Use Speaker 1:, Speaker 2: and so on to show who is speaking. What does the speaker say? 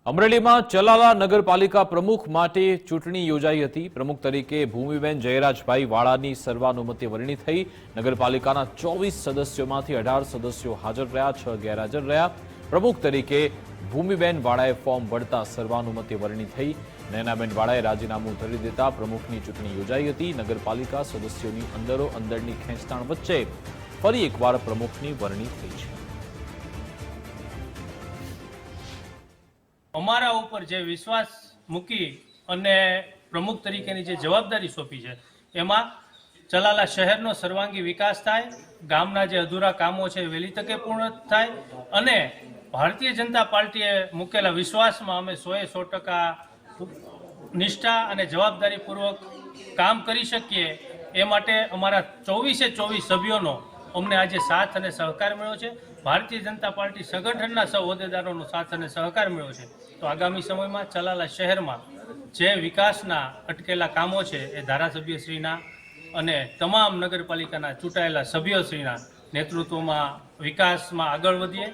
Speaker 1: અમરેલીમાં ચલાલા નગરપાલિકા પ્રમુખ માટે ચૂંટણી યોજાઈ હતી। પ્રમુખ તરીકે ભૂમિબેન જયરાજભાઈ વાળાની સર્વાનુમતે વરણી થઈ। નગરપાલિકાના 24 સદસ્યોમાંથી 18 સદસ્યો હાજર રહ્યા, 6 ગેરહાજર રહ્યા। પ્રમુખ તરીકે ભૂમિબેન વાળાએ ફોર્મ ભરતા સર્વાનુમતે વરણી થઈ। નયનાબેન વાળાએ રાજીનામું ધરી દેતા પ્રમુખની ચૂંટણી યોજાઈ હતી। નગરપાલિકા સદસ્યોની અંદરોઅંદરની ખેંચતાણ વચ્ચે ફરી એકવાર પ્રમુખની વરણી થઈ છે।
Speaker 2: અમારા ઉપર જે વિશ્વાસ મૂકી અને પ્રમુખ તરીકેની જે જવાબદારી સોંપી છે એમાં ચલાલા શહેરનો સર્વાંગી વિકાસ થાય, ગામના જે અધૂરા કામો છે વહેલી તકે પૂર્ણ થાય અને ભારતીય જનતા પાર્ટીએ મૂકેલા વિશ્વાસમાં અમે 100% નિષ્ઠા અને જવાબદારીપૂર્વક કામ કરી શકીએ એ માટે અમારા 24 સભ્યોનો અમને આજે સાથ અને સહકાર મળ્યો છે। ભારતીય જનતા પાર્ટી સંગઠનના સૌ હોદ્દેદારોનો સાથ અને સહકાર મળ્યો છે। તો આગામી સમયમાં ચલાલા શહેરમાં જે વિકાસના અટકેલા કામો છે એ ધારાસભ્યશ્રીના અને તમામ નગરપાલિકાના ચૂંટાયેલા સભ્યોશ્રીના નેતૃત્વમાં વિકાસમાં આગળ વધીએ।